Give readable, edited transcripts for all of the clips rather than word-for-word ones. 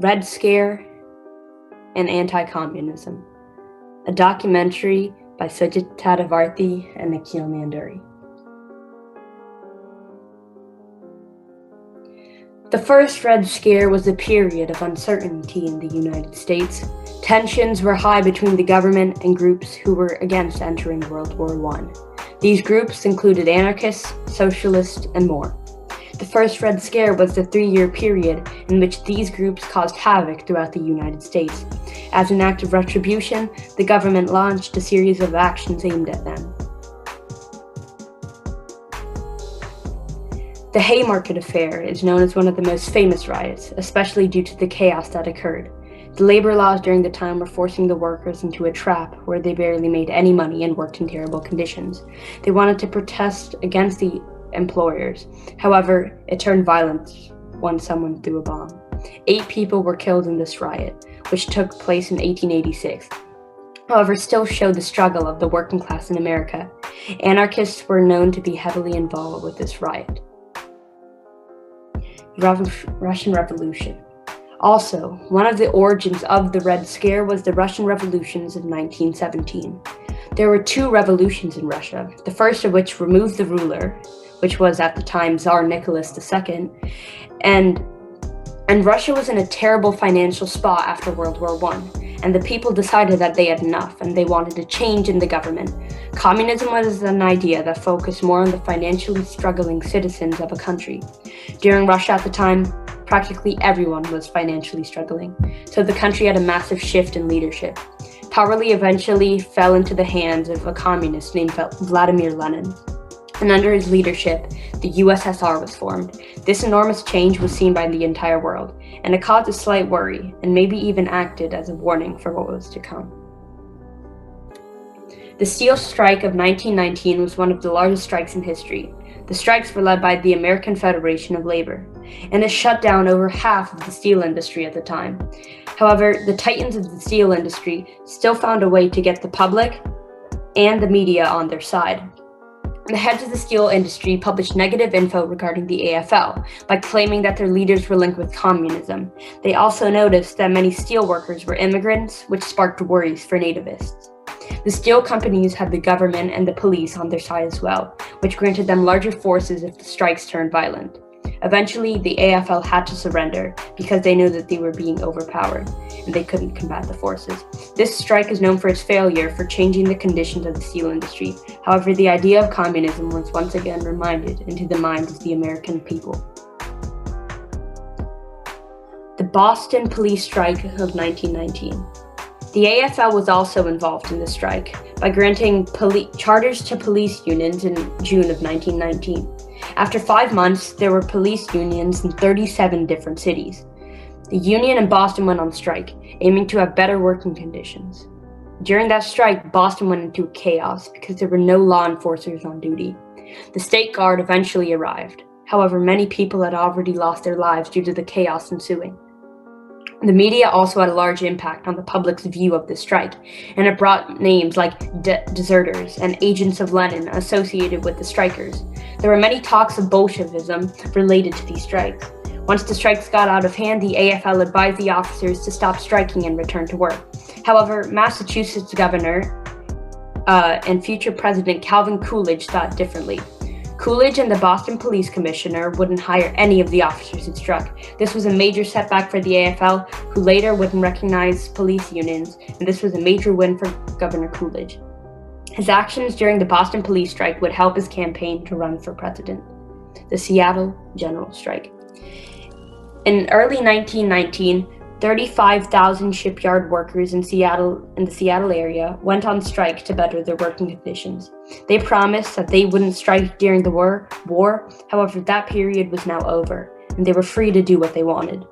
Red Scare and Anti-Communism, a documentary by Sujit Tadavarthi and Nikhil Nanduri. The first Red Scare was a period of uncertainty in the United States. Tensions were high between the government and groups who were against entering World War I. These groups included anarchists, socialists, and more. The first Red Scare was the 3-year period in which these groups caused havoc throughout the United States. As an act of retribution, the government launched a series of actions aimed at them. The Haymarket Affair is known as one of the most famous riots, especially due to the chaos that occurred. The labor laws during the time were forcing the workers into a trap where they barely made any money and worked in terrible conditions. They wanted to protest against the employers. However, it turned violent when someone threw a bomb. 8 people were killed in this riot, which took place in 1886. However, still showed the struggle of the working class in America. Anarchists were known to be heavily involved with this riot. Russian Revolution. Also, one of the origins of the Red Scare was the Russian revolutions of 1917. There were 2 revolutions in Russia, the first of which removed the ruler, which was at the time Tsar Nicholas II, and Russia was in a terrible financial spot after World War I, and the people decided that they had enough and they wanted a change in the government. Communism was an idea that focused more on the financially struggling citizens of a country. During Russia at the time, practically everyone was financially struggling, so the country had a massive shift in leadership. Power eventually fell into the hands of a communist named Vladimir Lenin, and under his leadership, the USSR was formed. This enormous change was seen by the entire world, and it caused a slight worry, and maybe even acted as a warning for what was to come. The steel strike of 1919 was one of the largest strikes in history. The strikes were led by the American Federation of Labor, and it shut down over half of the steel industry at the time. However, the titans of the steel industry still found a way to get the public and the media on their side. The heads of the steel industry published negative info regarding the AFL by claiming that their leaders were linked with communism. They also noticed that many steel workers were immigrants, which sparked worries for nativists. The steel companies had the government and the police on their side as well, which granted them larger forces if the strikes turned violent. Eventually, the AFL had to surrender because they knew that they were being overpowered and they couldn't combat the forces. This strike is known for its failure for changing the conditions of the steel industry. However, the idea of communism was once again reminded into the minds of the American people. The Boston police strike of 1919. The AFL was also involved in the strike by granting charters to police unions in June of 1919. After 5 months, there were police unions in 37 different cities. The union in Boston went on strike, aiming to have better working conditions. During that strike, Boston went into chaos because there were no law enforcers on duty. The state guard eventually arrived. However, many people had already lost their lives due to the chaos ensuing. The media also had a large impact on the public's view of the strike, and it brought names like deserters and agents of Lenin associated with the strikers. There were many talks of Bolshevism related to these strikes. Once the strikes got out of hand, the AFL advised the officers to stop striking and return to work. However, Massachusetts governor and future president Calvin Coolidge thought differently. Coolidge and the Boston police commissioner wouldn't hire any of the officers who struck. This was a major setback for the AFL, who later wouldn't recognize police unions, and this was a major win for Governor Coolidge. His actions during the Boston police strike would help his campaign to run for president. The Seattle General Strike. In early 1919, 35,000 shipyard workers in the Seattle area went on strike to better their working conditions. They promised that they wouldn't strike during the war. However, that period was now over, and they were free to do what they wanted.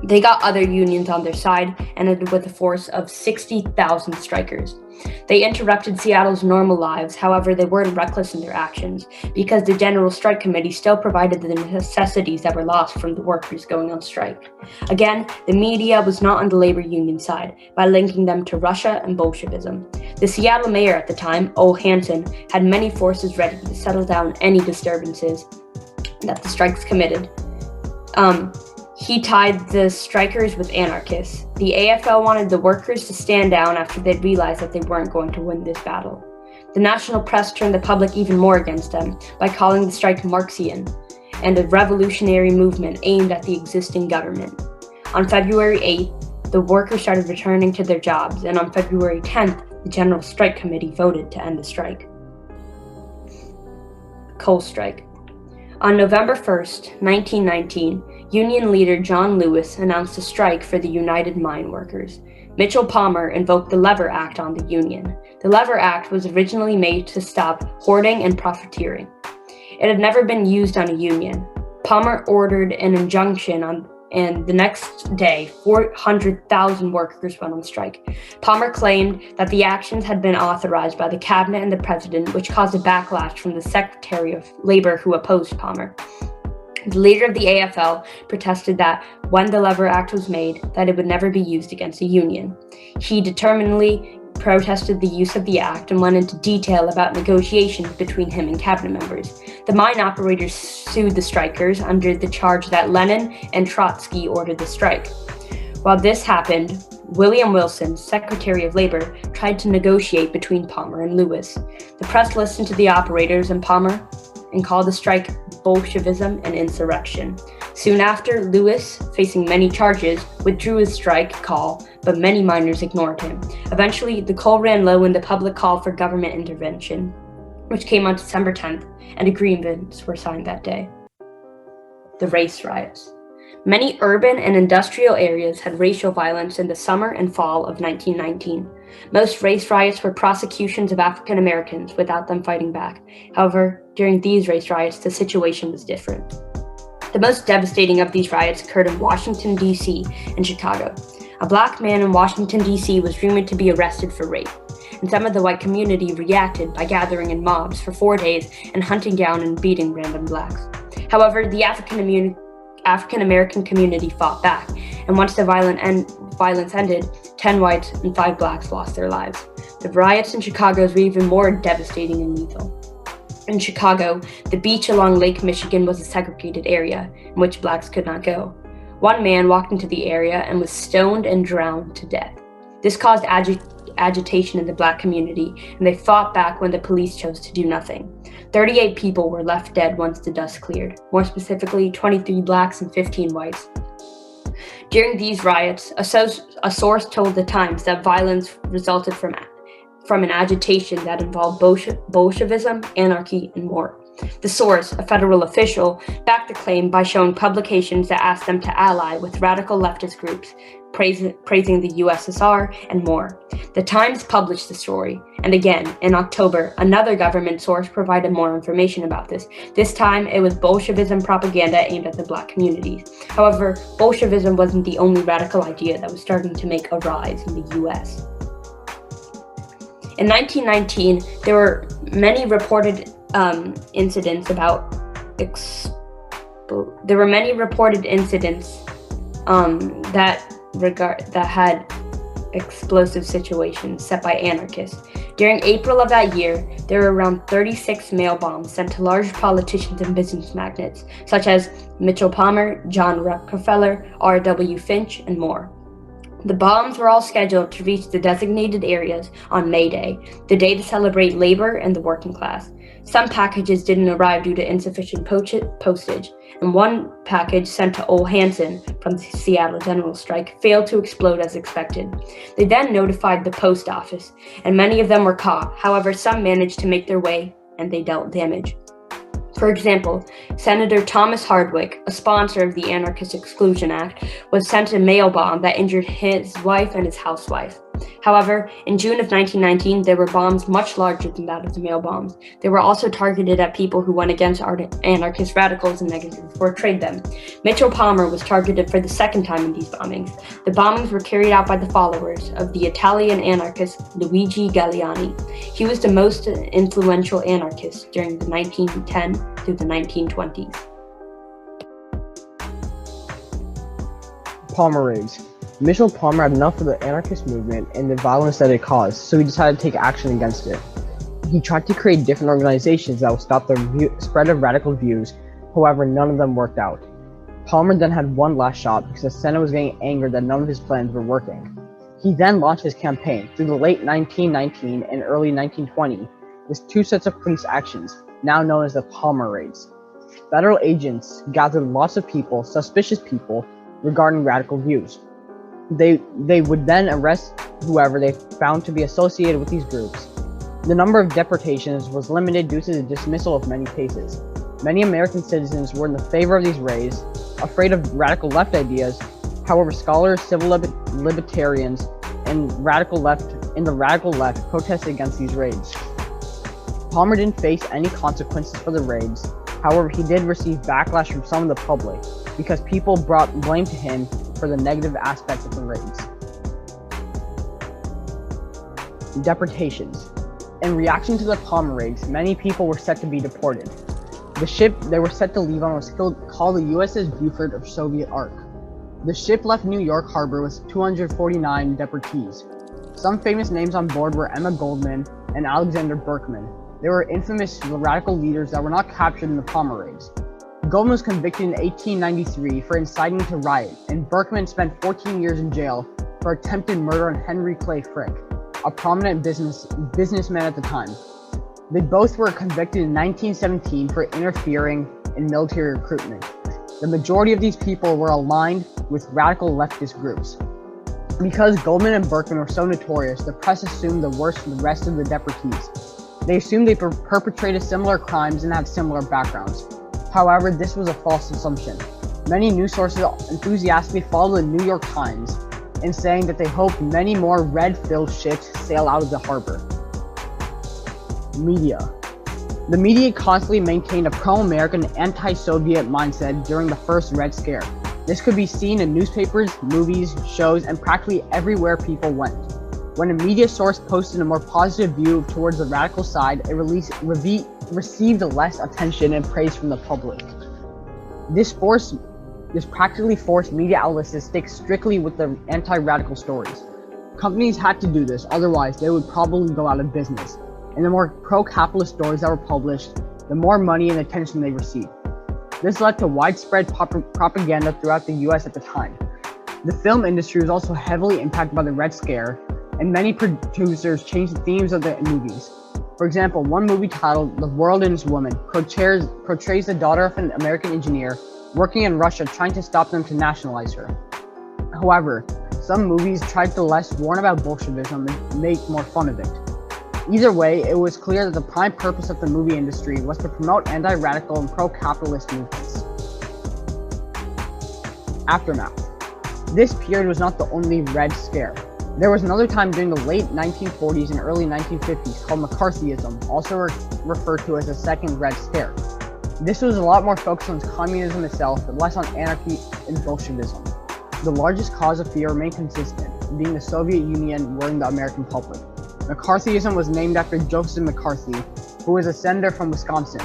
They got other unions on their side and ended with a force of 60,000 strikers. They interrupted Seattle's normal lives, however, they weren't reckless in their actions, because the General Strike Committee still provided the necessities that were lost from the workers going on strike. Again, the media was not on the labor union side by linking them to Russia and Bolshevism. The Seattle mayor at the time, Ole Hanson, had many forces ready to settle down any disturbances that the strikes committed. He tied the strikers with anarchists. The AFL wanted the workers to stand down after they'd realized that they weren't going to win this battle. The national press turned the public even more against them by calling the strike Marxian and a revolutionary movement aimed at the existing government. On February 8th, the workers started returning to their jobs, and on February 10th, the General Strike Committee voted to end the strike. Coal strike. On November 1st, 1919, Union leader John Lewis announced a strike for the United Mine Workers. Mitchell Palmer invoked the Lever Act on the Union. The Lever Act was originally made to stop hoarding and profiteering. It had never been used on a union. Palmer ordered an injunction and the next day, 400,000 workers went on strike. Palmer claimed that the actions had been authorized by the cabinet and the president, which caused a backlash from the Secretary of Labor who opposed Palmer. The leader of the AFL protested that when the Lever Act was made, that it would never be used against a union. He determinedly protested the use of the act and went into detail about negotiations between him and cabinet members. The mine operators sued the strikers under the charge that Lenin and Trotsky ordered the strike. While this happened, William Wilson, Secretary of Labor, tried to negotiate between Palmer and Lewis. The press listened to the operators and Palmer and called the strike Bolshevism and insurrection. Soon after, Lewis, facing many charges, withdrew his strike call, but many miners ignored him. Eventually, the coal ran low and the public called for government intervention, which came on December 10th, and agreements were signed that day. The race riots. Many urban and industrial areas had racial violence in the summer and fall of 1919. Most race riots were prosecutions of African Americans without them fighting back. However, during these race riots, the situation was different. The most devastating of these riots occurred in Washington, D.C. and Chicago. A black man in Washington, D.C. was rumored to be arrested for rape, and some of the white community reacted by gathering in mobs for 4 days and hunting down and beating random blacks. However, the African American community fought back, and once the violence ended, 10 whites and 5 blacks lost their lives. The riots in Chicago were even more devastating and lethal. In Chicago, the beach along Lake Michigan was a segregated area in which blacks could not go. One man walked into the area and was stoned and drowned to death. This caused agitation in the black community, and they fought back when the police chose to do nothing. 38 people were left dead once the dust cleared, more specifically 23 blacks and 15 whites. During these riots, a source told the Times that violence resulted from an agitation that involved Bolshevism, anarchy, and more. The source, a federal official, backed the claim by showing publications that asked them to ally with radical leftist groups, praising the USSR, and more. The Times published the story, and again, in October, another government source provided more information about this. This time, it was Bolshevism propaganda aimed at the black communities. However, Bolshevism wasn't the only radical idea that was starting to make a rise in the US. In 1919, there were many reported incidents that had explosive situations set by anarchists. During April of that year, there were around 36 mail bombs sent to large politicians and business magnates, such as Mitchell Palmer, John Rockefeller, R.W. Finch, and more. The bombs were all scheduled to reach the designated areas on May Day, the day to celebrate labor and the working class. Some packages didn't arrive due to insufficient postage, and one package sent to Ole Hansen from the Seattle General Strike failed to explode as expected. They then notified the post office, and many of them were caught. However, some managed to make their way, and they dealt damage. For example, Senator Thomas Hardwick, a sponsor of the Anarchist Exclusion Act, was sent a mail bomb that injured his wife and his housewife. However, in June of 1919, there were bombs much larger than that of the mail bombs. They were also targeted at people who went against anarchist radicals and negatively portrayed them. Mitchell Palmer was targeted for the second time in these bombings. The bombings were carried out by the followers of the Italian anarchist Luigi Galliani. He was the most influential anarchist during the 1910 through the 1920s. Palmer raids. Mitchell Palmer had enough of the anarchist movement and the violence that it caused, so he decided to take action against it. He tried to create different organizations that would stop the spread of radical views, however, none of them worked out. Palmer then had one last shot because the Senate was getting angered that none of his plans were working. He then launched his campaign through the late 1919 and early 1920 with two sets of police actions, now known as the Palmer Raids. Federal agents gathered lots of people, suspicious people, regarding radical views. They would then arrest whoever they found to be associated with these groups. The number of deportations was limited due to the dismissal of many cases. Many American citizens were in the favor of these raids, afraid of radical left ideas. However, scholars, civil libertarians, and the radical left protested against these raids. Palmer didn't face any consequences for the raids. However, he did receive backlash from some of the public because people brought blame to him for the negative aspects of the raids. Deportations. In reaction to the Palmer raids, many people were set to be deported. The ship they were set to leave on was called the USS Buford of Soviet Ark. The ship left New York Harbor with 249 deportees. Some famous names on board were Emma Goldman and Alexander Berkman. They were infamous radical leaders that were not captured in the Palmer raids. Goldman was convicted in 1893 for inciting to riot, and Berkman spent 14 years in jail for attempted murder on Henry Clay Frick, a prominent businessman at the time. They both were convicted in 1917 for interfering in military recruitment. The majority of these people were aligned with radical leftist groups. Because Goldman and Berkman were so notorious, the press assumed the worst for the rest of the deportees. They assumed they perpetrated similar crimes and had similar backgrounds. However, this was a false assumption. Many news sources enthusiastically followed the New York Times in saying that they hoped many more red-filled ships sail out of the harbor. Media. The media constantly maintained a pro-American, anti-Soviet mindset during the first Red Scare. This could be seen in newspapers, movies, shows, and practically everywhere people went. When a media source posted a more positive view towards the radical side, it received less attention and praise from the public. This practically forced media outlets to stick strictly with the anti-radical stories. Companies had to do this, otherwise they would probably go out of business. And the more pro-capitalist stories that were published, the more money and attention they received. This led to widespread propaganda throughout the US at the time. The film industry was also heavily impacted by the Red Scare, and many producers changed the themes of the movies. For example, one movie titled The World and Its Woman portrays the daughter of an American engineer working in Russia trying to stop them to nationalize her. However, some movies tried to less warn about Bolshevism and make more fun of it. Either way, it was clear that the prime purpose of the movie industry was to promote anti-radical and pro-capitalist movements. Aftermath. This period was not the only Red Scare. There was another time during the late 1940s and early 1950s called McCarthyism, also referred to as the Second Red Scare. This was a lot more focused on communism itself and less on anarchy and Bolshevism. The largest cause of fear remained consistent, being the Soviet Union warring the American public. McCarthyism was named after Joseph McCarthy, who was a senator from Wisconsin.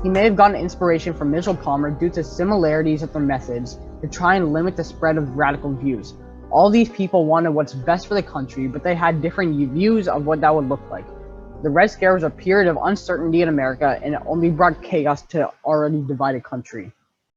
He may have gotten inspiration from Mitchell Palmer due to similarities of their methods to try and limit the spread of radical views. All these people wanted what's best for the country, but they had different views of what that would look like. The Red Scare was a period of uncertainty in America, and it only brought chaos to an already divided country.